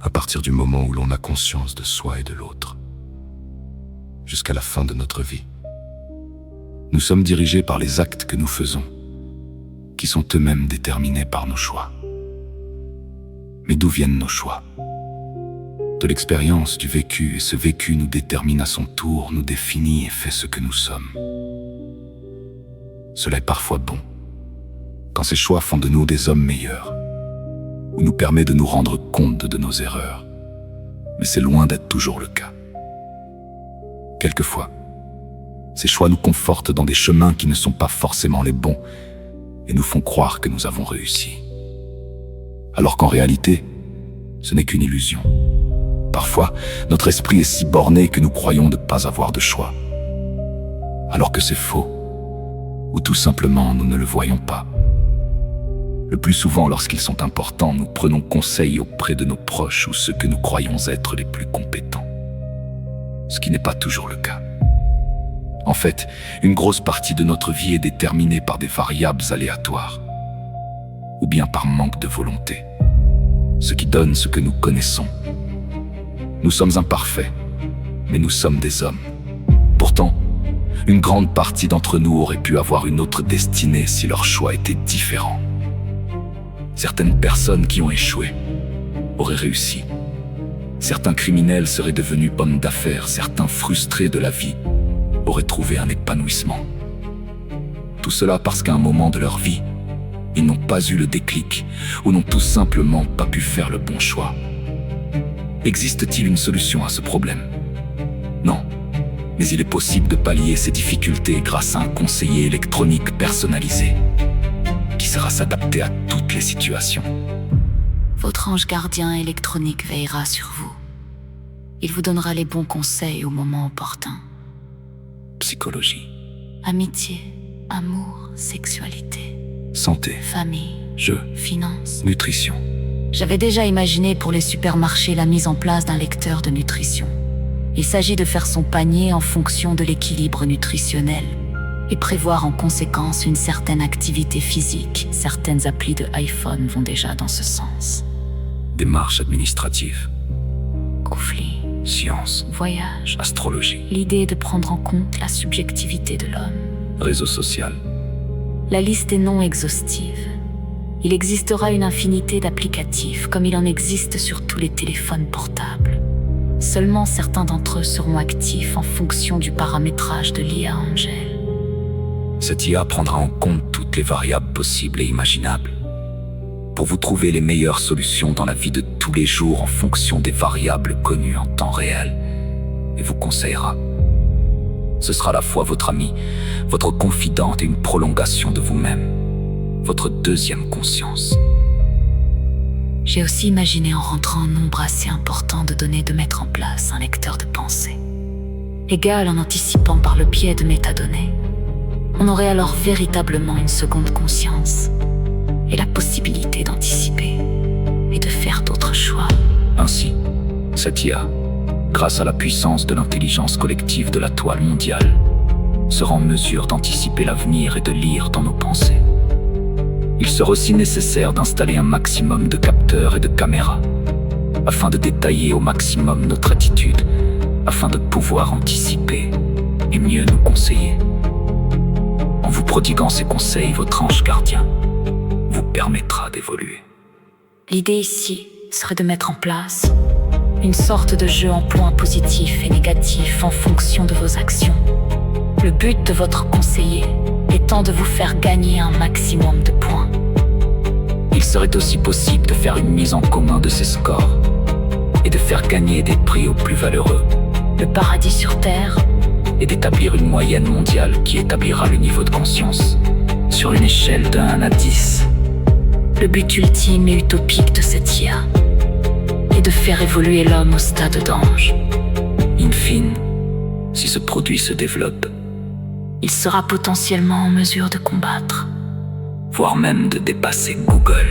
à partir du moment où l'on a conscience de soi et de l'autre, jusqu'à la fin de notre vie. Nous sommes dirigés par les actes que nous faisons, qui sont eux-mêmes déterminés par nos choix. Mais d'où viennent nos choix? De l'expérience, du vécu, et ce vécu nous détermine à son tour, nous définit et fait ce que nous sommes. Cela est parfois bon, quand ces choix font de nous des hommes meilleurs, ou nous permet de nous rendre compte de nos erreurs. Mais c'est loin d'être toujours le cas. Quelquefois, ces choix nous confortent dans des chemins qui ne sont pas forcément les bons et nous font croire que nous avons réussi. Alors qu'en réalité, ce n'est qu'une illusion. Parfois, notre esprit est si borné que nous croyons ne pas avoir de choix, alors que c'est faux, ou tout simplement nous ne le voyons pas. Le plus souvent, lorsqu'ils sont importants, nous prenons conseil auprès de nos proches ou ceux que nous croyons être les plus compétents, ce qui n'est pas toujours le cas. En fait, une grosse partie de notre vie est déterminée par des variables aléatoires, ou bien par manque de volonté, ce qui donne ce que nous connaissons. Nous sommes imparfaits, mais nous sommes des hommes. Pourtant, une grande partie d'entre nous aurait pu avoir une autre destinée si leur choix était différent. Certaines personnes qui ont échoué auraient réussi. Certains criminels seraient devenus hommes d'affaires, certains frustrés de la vie auraient trouvé un épanouissement. Tout cela parce qu'à un moment de leur vie, ils n'ont pas eu le déclic ou n'ont tout simplement pas pu faire le bon choix. Existe-t-il une solution à ce problème? Non, mais il est possible de pallier ces difficultés grâce à un conseiller électronique personnalisé qui saura s'adapter à toutes les situations. Votre ange gardien électronique veillera sur vous. Il vous donnera les bons conseils au moment opportun. Psychologie, Amitié, amour, sexualité, santé, famille, jeux, finances. nutrition. J'avais déjà imaginé pour les supermarchés la mise en place d'un lecteur de nutrition. Il s'agit de faire son panier en fonction de l'équilibre nutritionnel et prévoir en conséquence une certaine activité physique. Certaines applis de iPhone vont déjà dans ce sens. Démarches administratives, Conflits, sciences, voyages. astrologie, L'idée est de prendre en compte la subjectivité de l'homme. réseau social. La liste est non exhaustive. Il existera une infinité d'applicatifs, comme il en existe sur tous les téléphones portables. Seulement certains d'entre eux seront actifs en fonction du paramétrage de l'IA Angel. Cette IA prendra en compte toutes les variables possibles et imaginables pour vous trouver les meilleures solutions dans la vie de tous les jours en fonction des variables connues en temps réel et vous conseillera. Ce sera à la fois votre ami, votre confidente et une prolongation de vous-même, votre deuxième conscience. J'ai aussi imaginé en rentrant un nombre assez important de données de mettre en place un lecteur de pensée, égal en anticipant par le biais de métadonnées. On aurait alors véritablement une seconde conscience et la possibilité d'anticiper et de faire d'autres choix. Ainsi, cette IA, grâce à la puissance de l'intelligence collective de la toile mondiale, sera en mesure d'anticiper l'avenir et de lire dans nos pensées. Il sera aussi nécessaire d'installer un maximum de capteurs et de caméras, afin de détailler au maximum notre attitude, afin de pouvoir anticiper et mieux nous conseiller. En vous prodiguant ces conseils, votre ange gardien vous permettra d'évoluer. L'idée ici serait de mettre en place une sorte de jeu en points positifs et négatifs en fonction de vos actions. Le but de votre conseiller étant de vous faire gagner un maximum de points. Il serait aussi possible de faire une mise en commun de ces scores et de faire gagner des prix aux plus valeureux. Le paradis sur Terre, Et d'établir une moyenne mondiale qui établira le niveau de conscience sur une échelle de 1 à 10. le but ultime et utopique de cette IA est de faire évoluer l'homme au stade d'ange. In fine, si ce produit se développe, Il sera potentiellement en mesure de combattre, voire même de dépasser Google.